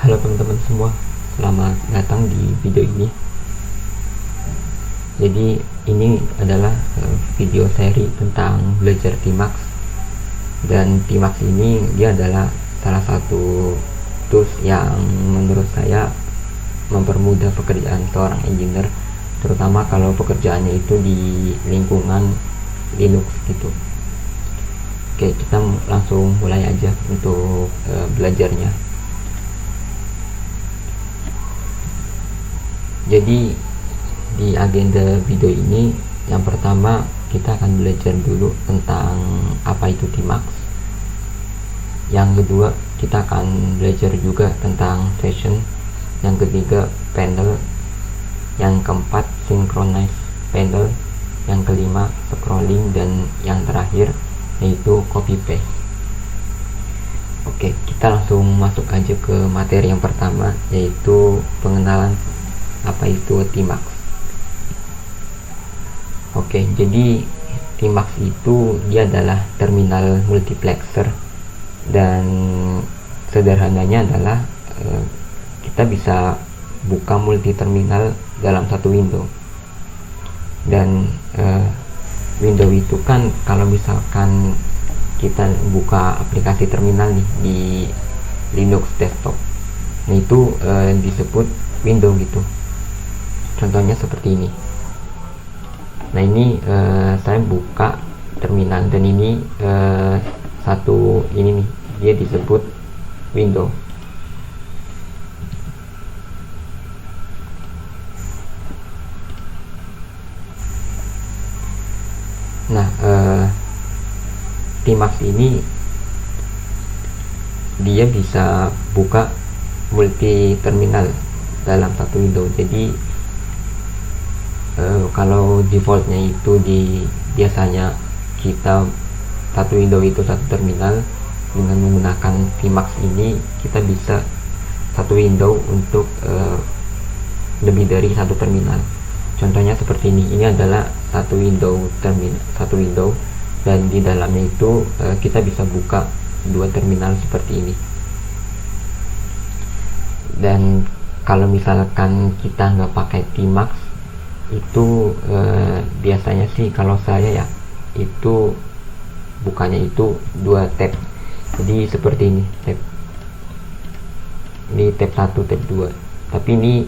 Halo teman-teman semua, selamat datang di video ini. Jadi ini adalah video seri tentang belajar Tmax. Dan Tmax ini dia adalah salah satu tools yang menurut saya mempermudah pekerjaan seorang engineer, terutama kalau pekerjaannya itu di lingkungan Linux gitu. Oke, kita langsung mulai aja untuk belajarnya. Jadi di agenda video ini, yang pertama kita akan belajar dulu tentang apa itu Tmax. Yang kedua kita akan belajar juga tentang session. Yang ketiga panel. Yang keempat synchronize panel. Yang kelima scrolling, dan yang terakhir yaitu copy paste. Oke, kita langsung masuk aja ke materi yang pertama, yaitu pengenalan apa itu Tmax. Oke, jadi Tmax itu dia adalah terminal multiplexer, dan sederhananya adalah kita bisa buka multi terminal dalam satu window. Dan window itu kan kalau misalkan kita buka aplikasi terminal nih di Linux desktop, nah itu disebut window gitu. Contohnya seperti ini. Nah ini saya buka terminal, dan ini satu ini nih, dia disebut window. Nah Tmax ini dia bisa buka multi terminal dalam satu window. Jadi kalau defaultnya itu biasanya kita satu window itu satu terminal. Dengan menggunakan Tmax ini kita bisa satu window untuk lebih dari satu terminal. Contohnya seperti ini adalah satu window dan di dalamnya itu kita bisa buka dua terminal seperti ini. Dan kalau misalkan kita nggak pakai Tmax itu biasanya sih kalau saya ya itu bukanya itu dua tab. Jadi seperti ini tab 1, tab 2. Tapi ini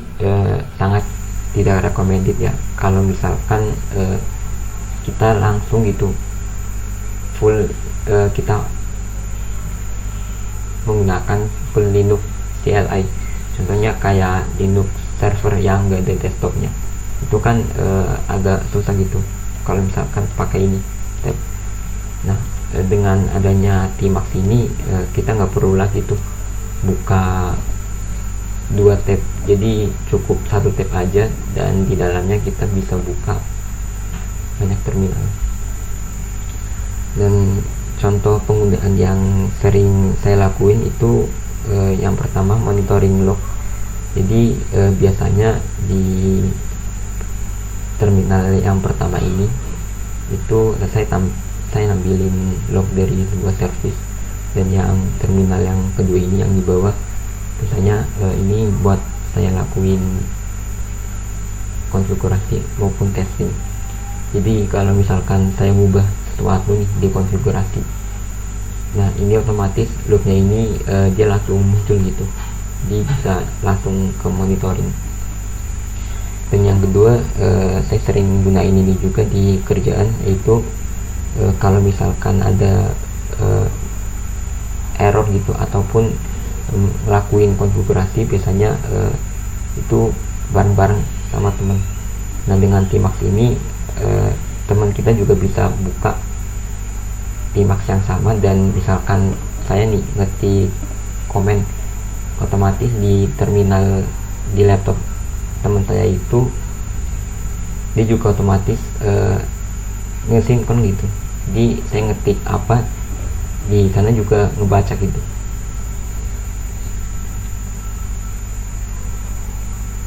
sangat tidak recommended ya kalau misalkan kita langsung gitu full kita menggunakan full Linux CLI. Contohnya kayak Linux server yang gak ada desktopnya, itu kan agak susah gitu kalau misalkan pakai ini tab. Nah dengan adanya Tmax ini kita nggak perlu lagi tuh buka dua tab, jadi cukup satu tab aja, dan di dalamnya kita bisa buka banyak terminal. Dan contoh penggunaan yang sering saya lakuin itu yang pertama monitoring log. Jadi biasanya di terminal yang pertama ini itu saya ambilin log dari sebuah service, dan yang terminal yang kedua ini yang di bawah biasanya ini buat saya lakuin konfigurasi maupun testing. Jadi kalau misalkan saya mengubah sesuatu nih di konfigurasi, nah ini otomatis lognya ini dia langsung muncul gitu, jadi bisa langsung ke monitoring. Dan yang kedua saya sering gunain ini juga di kerjaan, yaitu kalau misalkan ada error gitu ataupun ngelakuin konfigurasi, biasanya itu bareng-bareng sama teman. Nah dengan Tmax ini teman kita juga bisa buka Tmax yang sama, dan misalkan saya nih ngetik komen, otomatis di terminal di laptop teman saya itu dia juga otomatis ngesinkron gitu. Jadi saya ngetik apa di sana juga ngebaca gitu.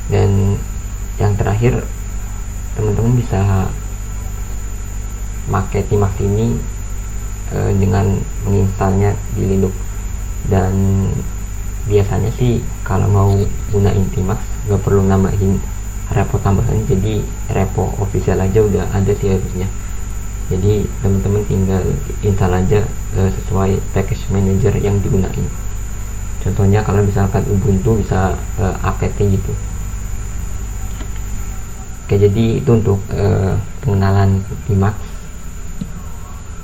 Dan yang terakhir, teman-teman bisa pakai Tmax ini dengan menginstalnya di Linux. Dan biasanya sih kalau mau gunain Tmax nggak perlu nambahin repo tambahan, jadi repo official aja udah ada sih harusnya. Jadi teman-teman tinggal install aja sesuai package manager yang digunain. Contohnya kalau misalkan Ubuntu bisa apt gitu. Oke, jadi itu untuk pengenalan Tmax.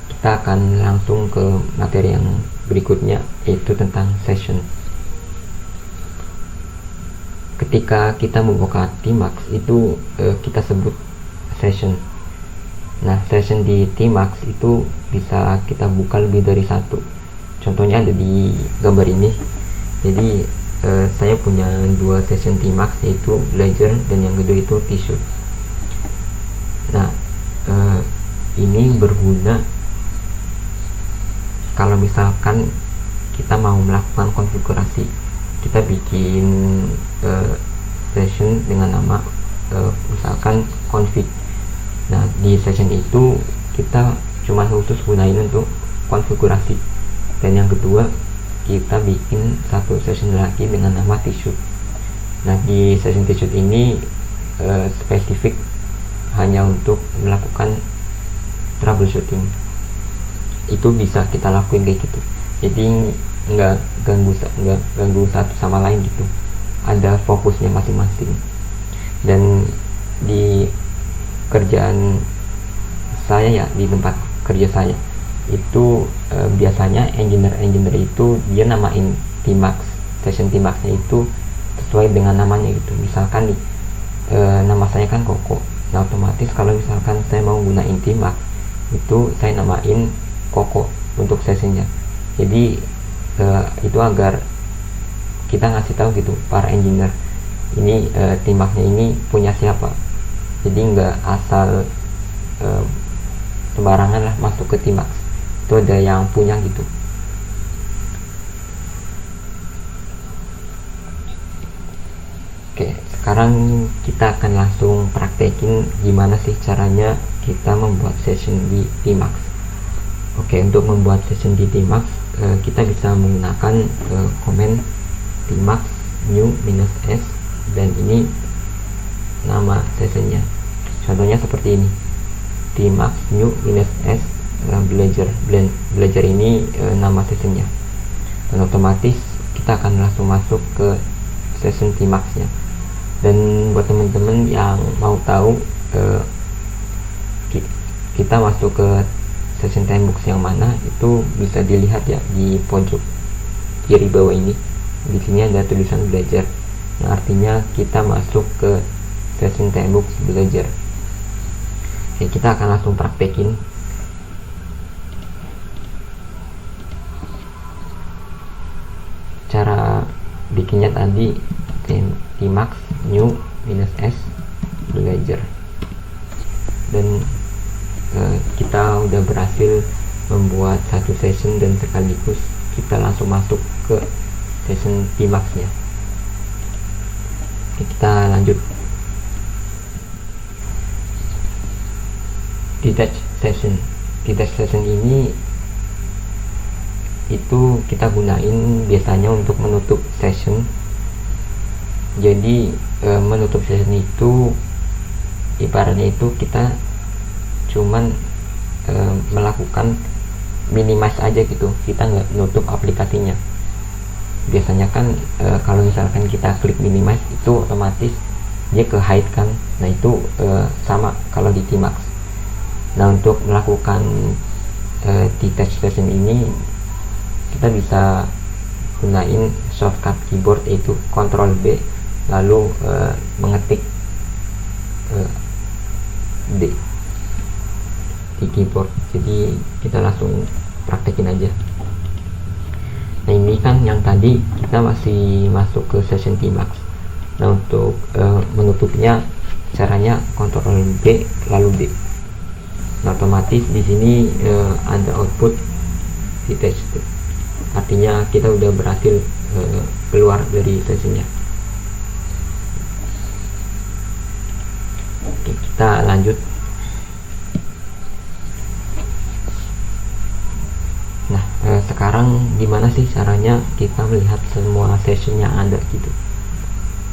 Kita akan langsung ke materi yang berikutnya, yaitu tentang session. Ketika kita membuka Tmax itu kita sebut session. Nah, session di Tmax itu bisa kita buka lebih dari satu. Contohnya ada di gambar ini. Jadi saya punya dua session Tmax, yaitu Ledger dan yang kedua itu Tissue. Nah, ini berguna kalau misalkan kita mau melakukan konfigurasi. Kita bikin session dengan nama misalkan config. Nah, di session itu kita cuma khusus gunain untuk konfigurasi. Dan yang kedua, kita bikin satu session lagi dengan nama Tissue. Nah, di session Tissue ini spesifik hanya untuk melakukan troubleshooting. Itu bisa kita lakuin kayak gitu. Jadi nggak ganggu satu sama lain gitu. Ada fokusnya masing-masing. Dan di kerjaan saya ya, di tempat kerja saya itu biasanya engineer itu dia namain Tmax, session Tmax-nya itu sesuai dengan namanya gitu. Misalkan nih nama saya kan Koko. Nah, otomatis kalau misalkan saya mau gunain Tmax itu saya namain Koko untuk sessionnya. Jadi itu agar kita ngasih tahu gitu para engineer ini Tmax-nya ini punya siapa. Jadi nggak asal sembarangan lah masuk ke Tmax, itu ada yang punya gitu. Oke, sekarang kita akan langsung praktekin gimana sih caranya kita membuat session di Tmax. Oke, untuk membuat session di Tmax kita bisa menggunakan command Tmax new -s, dan ini nama sessionnya. Contohnya seperti ini, Tmax new -s Blazor ini nama sessionnya. Dan otomatis kita akan langsung masuk ke session Tmax-nya. Dan buat teman-teman yang mau tahu kita masuk ke session Timebox yang mana, itu bisa dilihat ya di pojok kiri bawah ini. Di sini ada tulisan Blazor, yang artinya kita masuk ke session Timebox Blazor. Oke, kita akan langsung praktekin. Cara bikinnya tadi Tmax new -s Blazor, dan kita udah berhasil membuat satu session dan sekaligus kita langsung masuk ke session Tmax-nya. Oke, kita lanjut. Detach session ini itu kita gunain biasanya untuk menutup session. Jadi menutup session itu ibaratnya itu kita cuman melakukan minimize aja gitu, kita nggak nutup aplikasinya. Biasanya kan kalau misalkan kita klik minimize itu otomatis dia ke hide kan. Nah, itu sama kalau di Tmax. Nah, untuk melakukan detach session ini kita bisa gunain shortcut keyboard, yaitu Ctrl B lalu mengetik D di keyboard. Jadi kita langsung praktekin aja. Nah, ini kan yang tadi kita masih masuk ke session Tmax. Nah, untuk menutupnya caranya Ctrl B lalu D. Nah, otomatis di sini ada output detach, artinya kita udah berhasil keluar dari sessionnya. Oke, kita lanjut. Nah, sekarang gimana sih caranya kita melihat semua session yang ada gitu.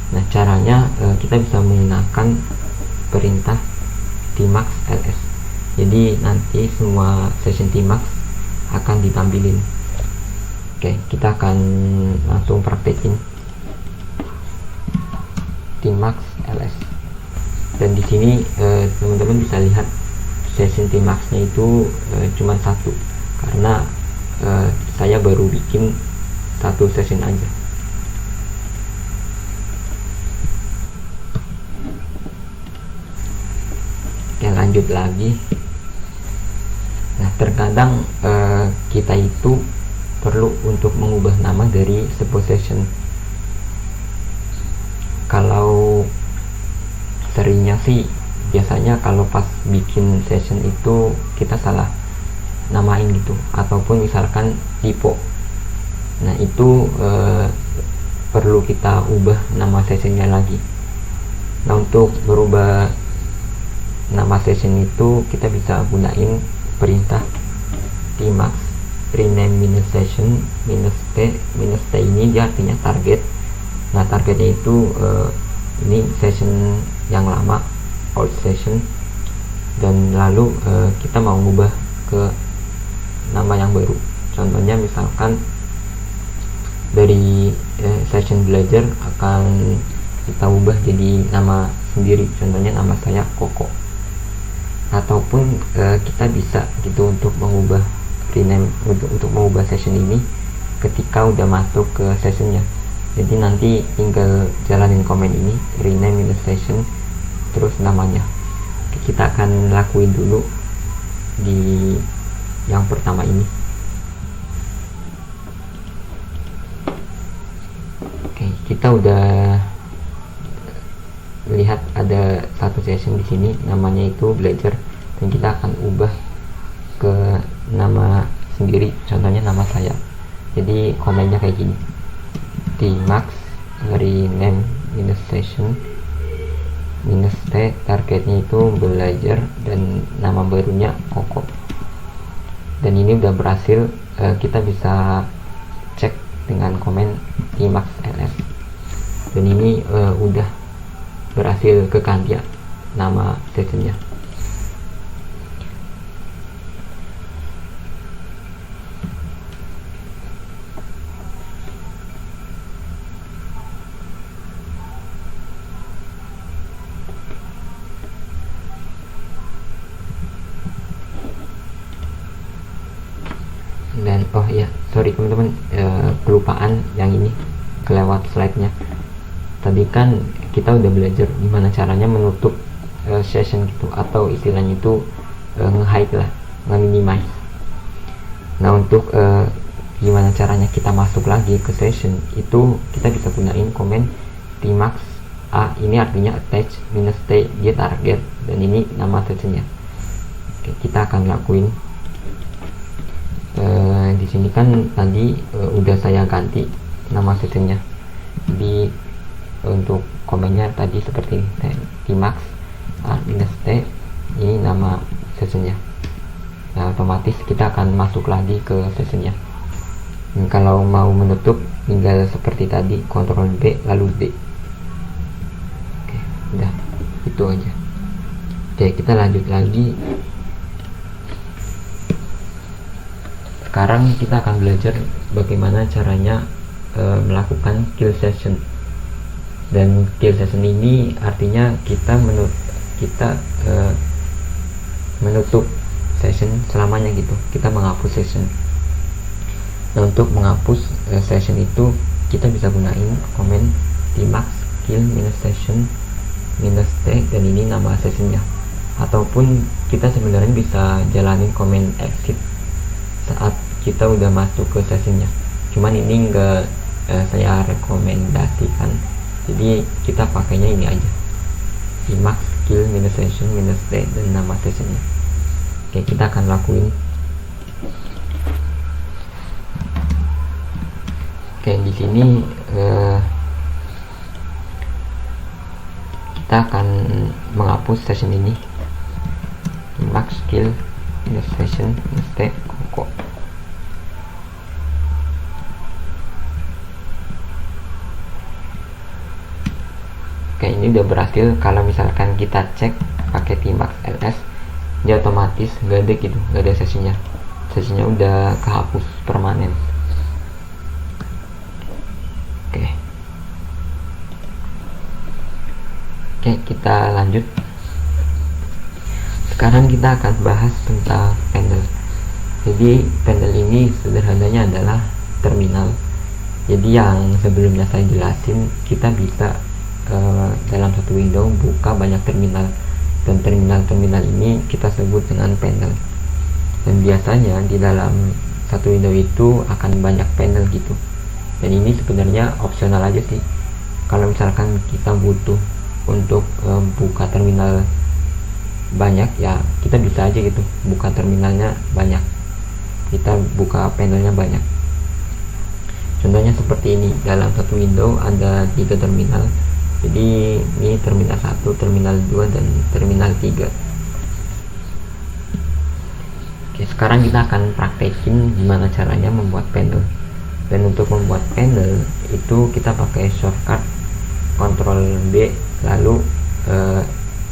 Nah, caranya kita bisa menggunakan perintah tmax ls. Jadi nanti semua session tmax akan ditampilin. Oke, kita akan langsung praktekin tmax ls. Dan di sini teman-teman bisa lihat session tmax-nya itu cuma satu, karena saya baru bikin satu session aja. Oke, lanjut lagi. Nah, terkadang kita itu perlu untuk mengubah nama dari sebuah session. Kalau seringnya sih biasanya kalau pas bikin session itu kita salah namain gitu, ataupun misalkan typo. Nah, itu perlu kita ubah nama sessionnya lagi. Nah, untuk berubah nama session itu kita bisa gunain perintah tmax rename minus session minus t ini dia artinya target. Nah, targetnya itu ini session yang lama, old session, dan lalu kita mau ngubah ke nama yang baru. Contohnya misalkan dari session belajar akan kita ubah jadi nama sendiri, contohnya nama saya Koko. Ataupun kita bisa gitu untuk mengubah rename, untuk mengubah session ini ketika udah masuk ke sessionnya. Jadi nanti tinggal jalanin komen ini, rename minus session terus namanya. Kita akan lakuin dulu di yang pertama ini. Oke, kita udah lihat ada satu session di sini namanya itu belajar, dan kita akan ubah ke nama sendiri, contohnya nama saya. Jadi komennya kayak gini, tmax rename minus session minus t, targetnya itu belajar, dan nama barunya Koko. Dan ini udah berhasil. Kita bisa cek dengan komen tmax ls, dan ini udah berhasil keganti nama sessionnya. Dan oh ya, sorry teman-teman, kelupaan yang ini, kelewat slide-nya. Tadi kan kita udah belajar gimana caranya menutup session gitu, atau istilahnya itu nge-hide lah, nge-minimize. Nah, untuk gimana caranya kita masuk lagi ke session itu, kita bisa gunain komen tmax a, ini artinya attach, minus t dia target, dan ini nama sessionnya. Oke, kita akan lakuin. Di sini kan tadi udah saya ganti nama sessionnya. Jadi untuk komennya tadi seperti ini, tmax a minus t, ini nama sessionnya. Nah, otomatis kita akan masuk lagi ke sessionnya. Kalau mau menutup tinggal seperti tadi, Ctrl B lalu D. Oke, udah itu aja. Oke, kita lanjut lagi. Sekarang kita akan belajar bagaimana caranya melakukan kill session. Dan kill session ini artinya kita menutup session selamanya gitu, kita menghapus session. Nah, untuk menghapus session itu kita bisa gunain komen tmax kill minus session minus t, dan ini nama sessionnya. Ataupun kita sebenarnya bisa jalanin komen exit saat kita udah masuk ke sessionnya, cuman ini enggak saya rekomendasikan. Jadi kita pakainya ini aja, tmax kill minus session minus t, dan nama sessionnya. Oke, kita akan lakuin. Oke, di sini kita akan menghapus session ini, tmax kill minus session minus t Koko. Oke, ini udah berhasil. Kalau misalkan kita cek pakai Tmax LS, dia otomatis nggak ada gitu, nggak ada sesinya udah kehapus permanen. Oke, kita lanjut. Sekarang kita akan bahas tentang panel. Jadi panel ini sederhananya adalah terminal. Jadi yang sebelumnya saya jelasin, kita bisa dalam satu window buka banyak terminal, dan terminal ini kita sebut dengan panel. Dan biasanya di dalam satu window itu akan banyak panel gitu, dan ini sebenarnya opsional aja sih. Kalau misalkan kita butuh untuk buka terminal banyak, ya kita bisa aja gitu buka terminalnya banyak, kita buka panelnya banyak. Contohnya seperti ini, dalam satu window ada 3 terminal. Jadi ini terminal 1, terminal 2, dan terminal 3. Oke, sekarang kita akan praktekin gimana caranya membuat panel. Dan untuk membuat panel itu kita pakai shortcut Ctrl B lalu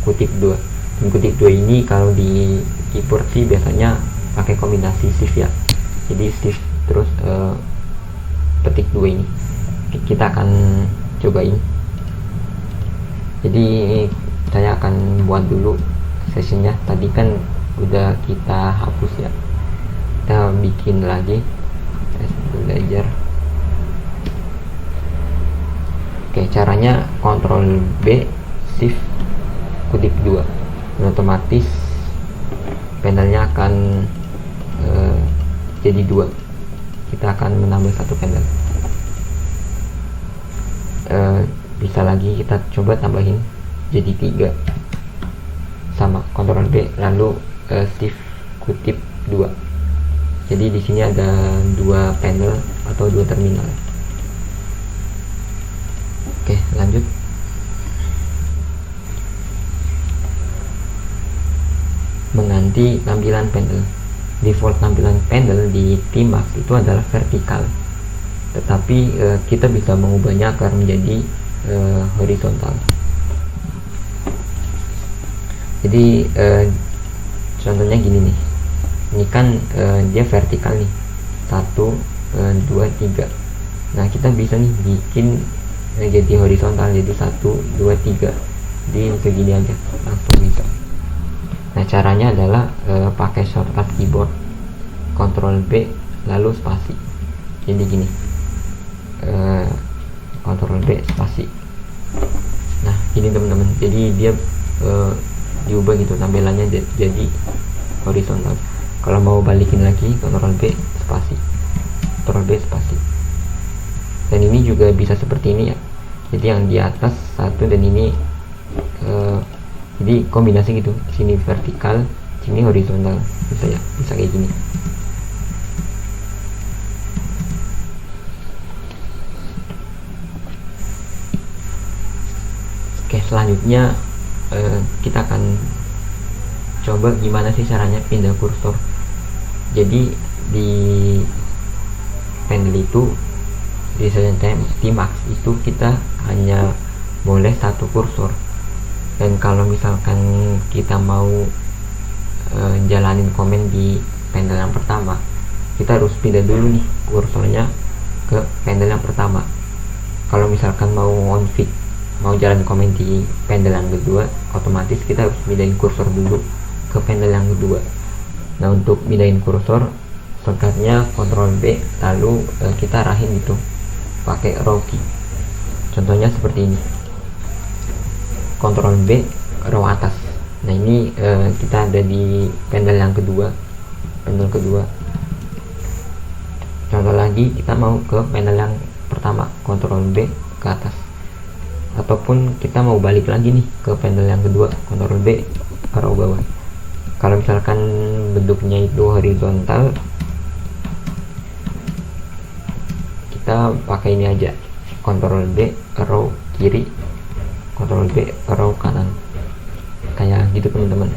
kutip 2. Dan kutip 2 ini kalau di keyboard sih biasanya pakai kombinasi shift ya. Jadi shift terus ketik 2 ini. Kita akan cobain. Jadi saya akan buat dulu sesinya. Tadi kan udah kita hapus ya, kita bikin lagi tes belajar. Oke, caranya Ctrl B Shift kutip 2, dan otomatis panelnya akan jadi 2. Kita akan menambah satu panel. Bisa lagi kita coba tambahin jadi 3, sama Ctrl B lalu Shift kutip 2. Jadi di sini ada 2 panel atau 2 terminal. Oke, lanjut. Mengganti tampilan panel. Default tampilan panel di Tmax itu adalah vertikal, tetapi kita bisa mengubahnya agar menjadi horizontal. Jadi contohnya gini nih, ini kan dia vertikal nih, 1, 2, 3. Nah kita bisa nih bikin jadi horizontal, jadi 1, 2, 3. Jadi begini aja langsung bisa. Nah caranya adalah pakai shortcut keyboard Ctrl B lalu spasi. Jadi gini, Ctrl B spasi. Nah ini teman-teman, jadi dia diubah gitu tampilannya jadi horizontal. Kalau mau balikin lagi, Ctrl B spasi, Ctrl B spasi. Dan ini juga bisa seperti ini ya, jadi yang di atas 1 dan ini jadi kombinasi gitu, sini vertikal, sini horizontal, bisa ya, bisa kayak gini. Oke, selanjutnya kita akan coba gimana sih caranya pindah kursor. Jadi di panel itu, di Tmax itu kita hanya boleh 1 kursor. Dan kalau misalkan kita mau jalanin komen di panel yang pertama, kita harus pindah dulu nih kursornya ke panel yang pertama. Kalau misalkan mau config, mau jalan komen di panel yang kedua, otomatis kita harus pindahin kursor dulu ke panel yang kedua. Nah untuk pindahin kursor, shortcutnya Ctrl B lalu kita arahin gitu pakai row key. Contohnya seperti ini, Ctrl B row atas. Nah ini kita ada di panel yang kedua, panel kedua. Contoh lagi, kita mau ke panel yang pertama, Ctrl B ke atas. Ataupun kita mau balik lagi nih ke panel yang kedua, Ctrl B row bawah. Kalau misalkan bentuknya itu horizontal, kita pakai ini aja, Ctrl B row kiri, Ctrl B row kanan, kayak gitu teman-teman.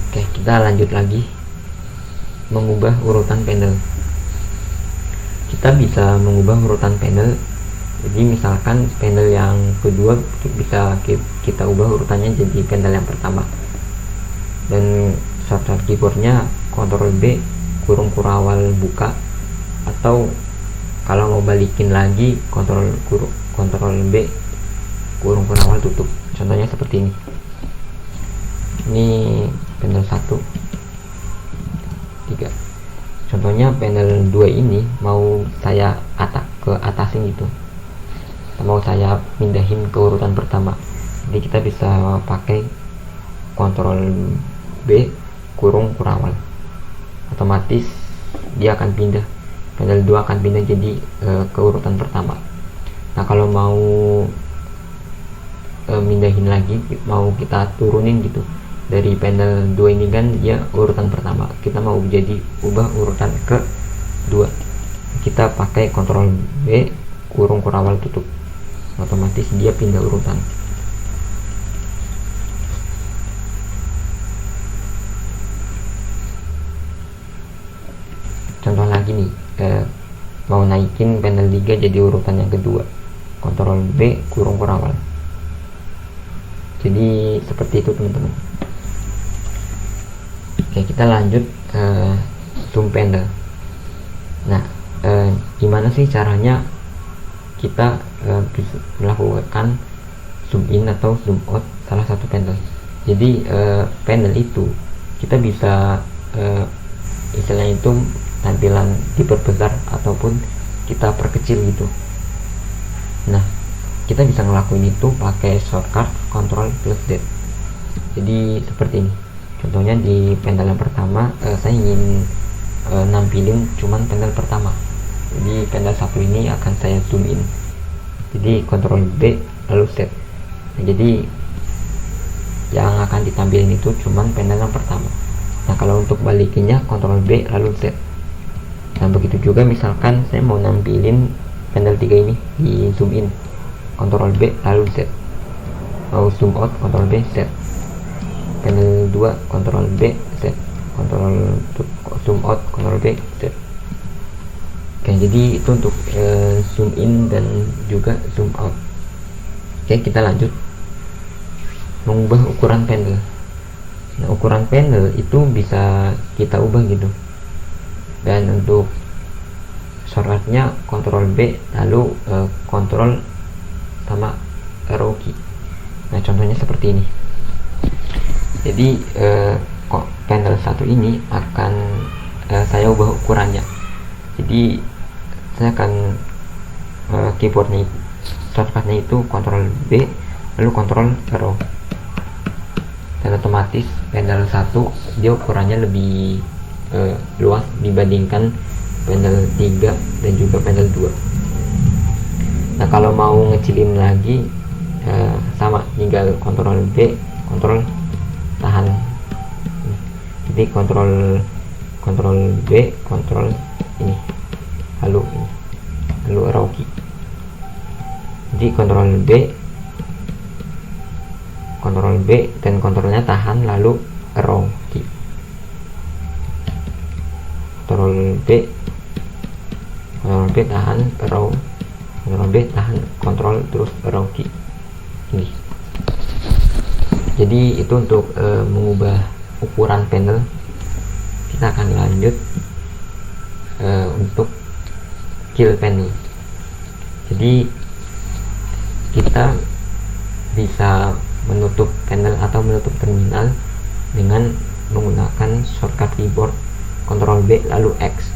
Oke, kita lanjut lagi mengubah urutan panel. Kita bisa mengubah urutan panel Jadi misalkan panel yang kedua bisa kita ubah urutannya jadi panel yang pertama, dan shortcut keyboardnya Ctrl B kurung kurawal buka, atau kalau mau balikin lagi Ctrl B kurung kurawal tutup. Contohnya seperti ini. Ini panel 1 3. Contohnya panel 2 ini mau saya ke atasin gitu, mau saya pindahin ke urutan pertama. Jadi kita bisa pakai Ctrl B kurung kurawal, otomatis dia akan pindah, panel 2 akan pindah jadi ke urutan pertama. Nah kalau mau mindahin lagi, mau kita turunin gitu dari panel 2 ini kan dia urutan pertama, kita mau jadi ubah urutan ke 2, kita pakai Ctrl B kurung kurawal tutup, otomatis dia pindah urutan. Contoh lagi nih, mau naikin panel 3 jadi urutan yang kedua, Ctrl B kurung kurawal. Jadi seperti itu teman-teman. Oke, kita lanjut zoom panel. Nah, gimana sih caranya kita bisa melakukan zoom in atau zoom out salah satu panel? Jadi panel itu kita bisa istilahnya itu tampilan diperbesar ataupun kita perkecil gitu. Nah, kita bisa ngelakuin itu pakai shortcut Ctrl plus Z. Jadi seperti ini. Contohnya di panel yang pertama, saya ingin nampilin cuman panel pertama. Jadi panel 1 ini akan saya zoom in. Jadi Ctrl B lalu Z. Nah, jadi yang akan ditampilin itu cuman panel yang pertama. Nah kalau untuk balikinnya Ctrl B lalu Z. Nah begitu juga misalkan saya mau nampilin panel 3 ini di zoom in, Ctrl B lalu Z. Mau zoom out Ctrl B Z. Panel 2 Ctrl B Z, Ctrl zoom out Ctrl B Z. Oke, jadi itu untuk zoom in dan juga zoom out. Oke, kita lanjut mengubah ukuran panel. Nah, ukuran panel itu bisa kita ubah gitu, dan untuk shortcutnya Ctrl B lalu Ctrl sama arrow key. Nah contohnya seperti ini. Jadi kok panel 1 ini akan saya ubah ukurannya. Jadi saya akan keyboardnya shortcutnya itu Ctrl B lalu Ctrl arrow, dan otomatis panel 1 dia ukurannya lebih luas dibandingkan panel 3 dan juga panel 2. Nah kalau mau ngecilin lagi sama, tinggal Ctrl B Ctrl tahan. Jadi Ctrl B Ctrl ini lalu arrow key. Jadi Ctrl B dan kontrolnya tahan lalu arrow key. Ctrl B tahan arrow, Ctrl B tahan kontrol terus arrow key ini. Jadi itu untuk mengubah ukuran panel. Kita akan lanjut untuk kill panel. Jadi kita bisa menutup panel atau menutup terminal dengan menggunakan shortcut keyboard Ctrl B lalu X.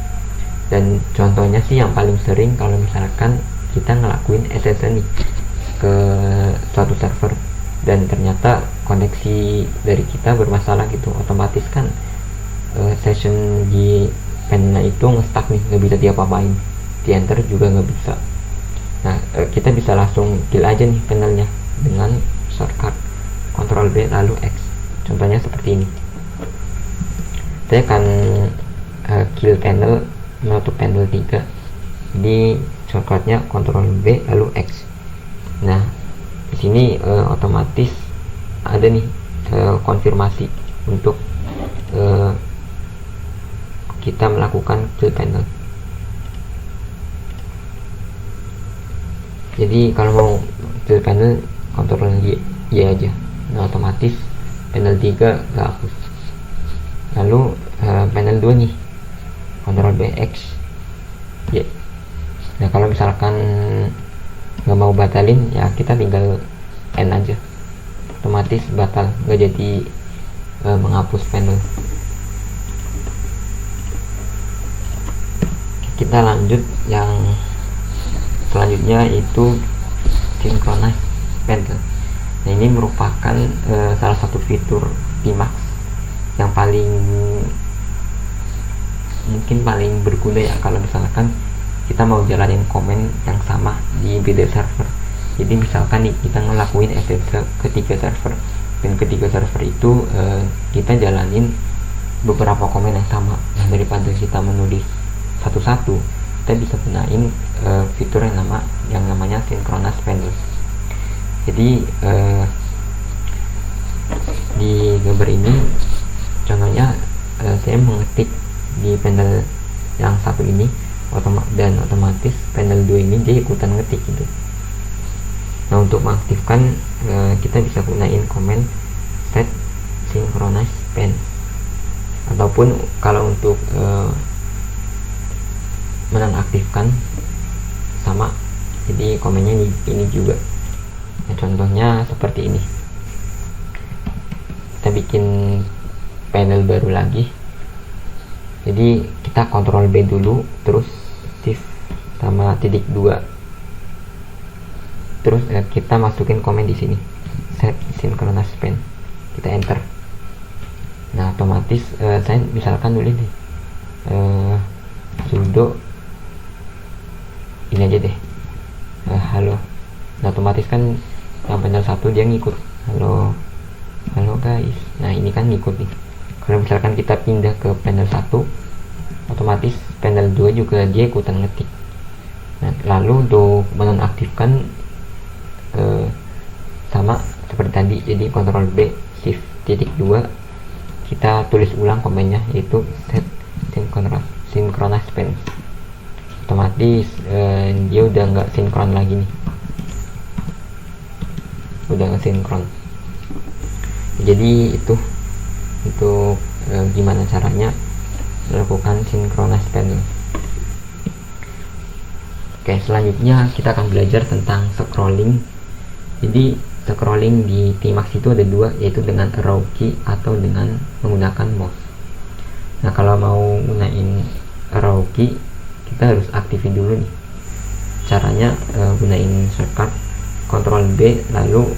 Dan contohnya sih yang paling sering kalau misalkan kita ngelakuin SSL nih ke suatu server dan ternyata koneksi dari kita bermasalah gitu, otomatis kan session di panel itu nge-stuck nih, nggak bisa diapa-apain, di enter juga nggak bisa. Nah kita bisa langsung kill aja nih panelnya dengan shortcut Ctrl B lalu X. Contohnya seperti ini. Saya akan kill panel, menutup panel 3 di shortcutnya Ctrl B lalu X. Nah di sini otomatis ada nih konfirmasi untuk kita melakukan kill panel. Jadi kalau mau fill panel Ctrl Y aja. Nah otomatis panel 3 gak hapus. Lalu panel 2 nih, Ctrl B X Y. Nah kalau misalkan nggak mau batalin ya kita tinggal N aja, otomatis batal, nggak jadi menghapus panel. Kita lanjut yang selanjutnya, itu synchronize panel. Nah ini merupakan salah satu fitur Tmax yang mungkin paling berguna ya kalau misalkan kita mau jalanin komen yang sama di beda server. Jadi misalkan nih kita ngelakuin SSH ke 3 server, dan ketiga server itu kita jalanin beberapa komen yang sama. Nah daripada kita menulis satu-satu, kita bisa gunain fitur yang namanya synchronize panel. Jadi di gambar ini contohnya saya mengetik di panel yang satu ini, dan otomatis panel 2 ini dia ikutan ngetik gitu. Nah untuk mengaktifkan kita bisa gunain komen set synchronize pen, ataupun kalau untuk menonaktifkan sama, jadi komennya ini juga. Nah, contohnya seperti ini, kita bikin panel baru lagi. Jadi kita Ctrl B dulu, terus Shift sama titik 2, terus kita masukin komen di sini set synchronize pen, kita enter. Nah otomatis saya misalkan nulis nih sudo ini aja deh, halo. Nah otomatis kan yang panel 1 dia ngikut, halo guys. Nah ini kan ngikut nih. Kalau misalkan kita pindah ke panel 1, otomatis panel 2 juga dia ikutan ngetik. Nah lalu untuk menonaktifkan sama seperti tadi, jadi Ctrl B Shift titik 2, kita tulis ulang komennya, yaitu set synchronize pen. Otomatis dia udah nggak sinkron lagi nih, udah nggak sinkron. Jadi itu untuk gimana caranya melakukan synchronize panel. Oke, selanjutnya kita akan belajar tentang scrolling. Jadi scrolling di Tmax itu ada dua, yaitu dengan arrow key atau dengan menggunakan mouse. Nah kalau mau gunain arrow key, kita harus aktifin dulu nih. Caranya gunain shortcut Ctrl B, lalu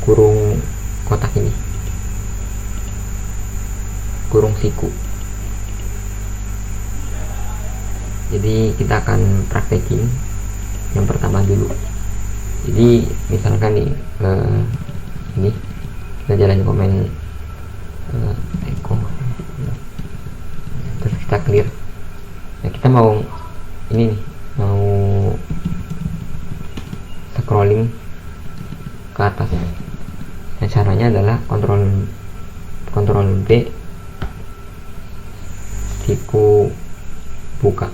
kurung kotak ini, kurung siku. Jadi kita akan praktekin yang pertama dulu. Jadi misalkan nih ini kita jalan komen echo, terus kita clear. Nah kita mau ini nih, mau scrolling ke atas. Nah caranya adalah Ctrl B, siku buka.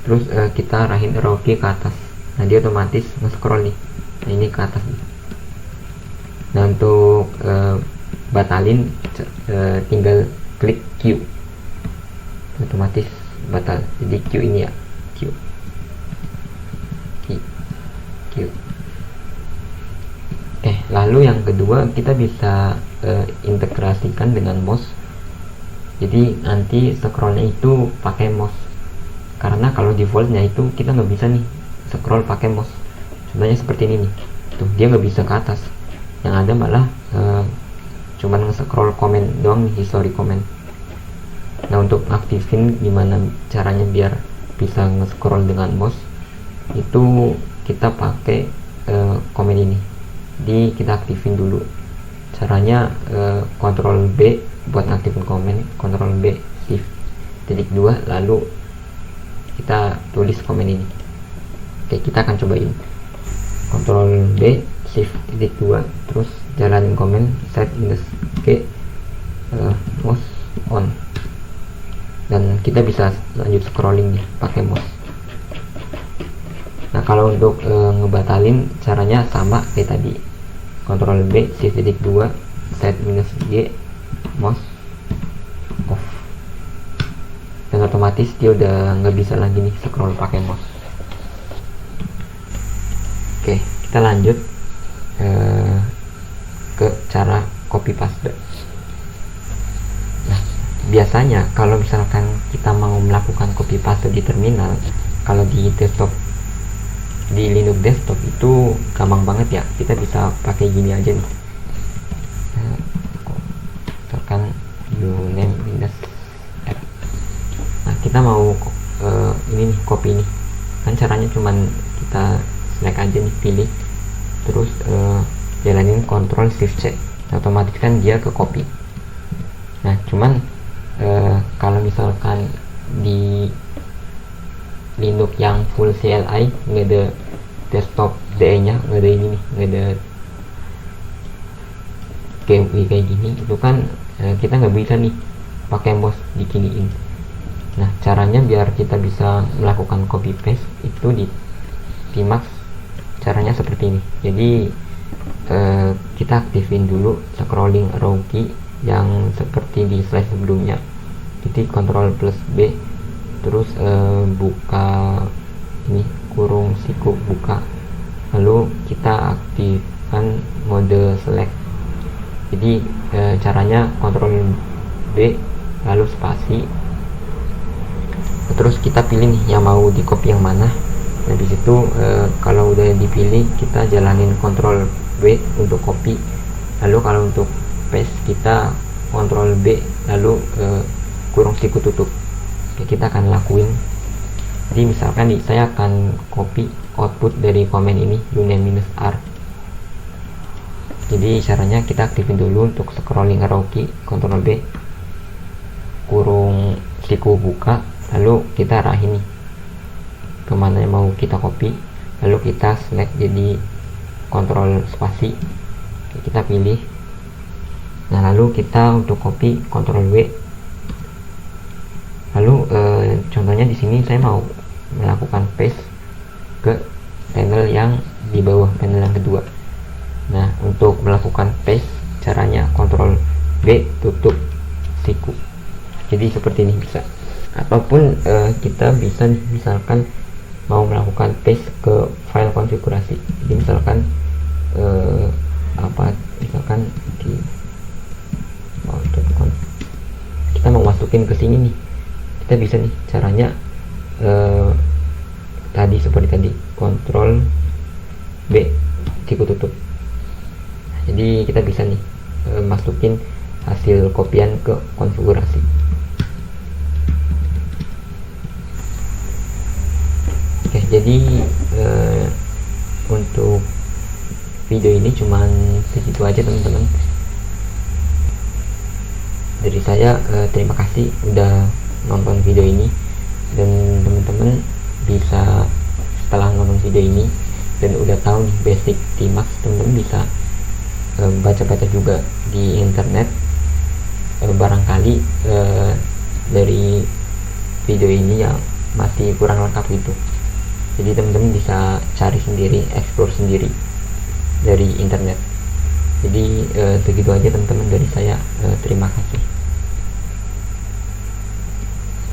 Terus kita arahin arrow key ke atas. Nah dia otomatis nge-scroll nih. Nah ini ke atas nih. Nah untuk batalin tinggal klik Q, otomatis batal. Jadi Q ini ya, Q. Oke, lalu yang kedua kita bisa integrasikan dengan mouse. Jadi nanti scrollnya itu pakai mouse, karena kalau defaultnya itu kita nggak bisa nih scroll pakai mouse. Contohnya seperti ini nih, tuh dia nggak bisa ke atas, yang ada malah cuman nge-scroll komen doang nih, history komen. Nah untuk aktifin gimana caranya biar bisa nge-scroll dengan mouse, itu kita pakai komen ini. Jadi kita aktifin dulu. Caranya Ctrl B buat aktifin komen, Ctrl B Shift titik 2, lalu kita tulis komen ini. Oke, kita akan cobain. Ctrl B Shift titik 2, terus jalanin komen set minus G, mouse on. kita bisa lanjut scrolling nih pakai mouse. Nah kalau untuk ngebatalin caranya sama kayak tadi, Ctrl B, Shift titik 2, Set minus G, mouse off, dan otomatis dia udah nggak bisa lagi nih scroll pakai mouse. Oke, kita lanjut ke cara copy paste. Nah, biasanya kalau misalkan kita mau melakukan copy paste di terminal, kalau di desktop, di Linux desktop itu gampang banget ya, kita bisa pakai gini aja nih. Misalkan uname minus f. Nah, kita mau ini nih, copy nih. Kan caranya cuman kita select aja nih, pilih, terus jalanin Ctrl Shift C, otomatis kan dia ke copy. Nah cuman kalau misalkan di Linux yang full CLI nggak ada desktop DE nya, nggak ada ini nih, nggak ada GUI kayak gini, itu kan kita nggak bisa nih pakai mouse dikiniin. Nah caranya biar kita bisa melakukan copy paste itu di Tmax, caranya seperti ini. Jadi kita aktifin dulu scrolling arrow key yang seperti di slide sebelumnya. Jadi Ctrl plus B, terus buka ini kurung siku buka, lalu kita aktifkan mode select. Jadi caranya Ctrl B lalu spasi, terus kita pilih nih yang mau di copy yang mana. Nah disitu kalau udah dipilih kita jalanin Ctrl B untuk copy, lalu kalau untuk paste kita Ctrl B lalu kurung siku tutup. Oke, kita akan lakuin. Jadi misalkan nih saya akan copy output dari komen ini uname minus R. Jadi caranya kita aktifin dulu untuk scrolling arrow key, Ctrl B, kurung siku buka, lalu kita arahin nih kemana yang mau kita copy, lalu kita select jadi Ctrl spasi, kita pilih. Nah lalu kita untuk copy Ctrl W, lalu contohnya di sini saya mau melakukan paste ke panel yang di bawah, panel yang kedua. Nah untuk melakukan paste caranya Ctrl B tutup siku. Jadi seperti ini bisa, ataupun kita bisa nih, misalkan mau melakukan paste ke file konfigurasi. Jadi misalkan misalkan di kita mau masukin ke sini nih, kita bisa nih caranya tadi seperti tadi, Ctrl B siku tutup. Jadi kita bisa nih masukin hasil kopian ke konfigurasi. Oke, jadi untuk video ini cuman segitu aja teman-teman. Dari saya terima kasih udah nonton video ini, dan teman-teman bisa setelah nonton video ini dan udah tahu nih basic Tmax, teman-teman bisa baca-baca juga di internet, barangkali dari video ini yang masih kurang lengkap gitu. Jadi teman-teman bisa cari sendiri, explore sendiri dari internet. Jadi segitu aja teman-teman dari saya, terima kasih.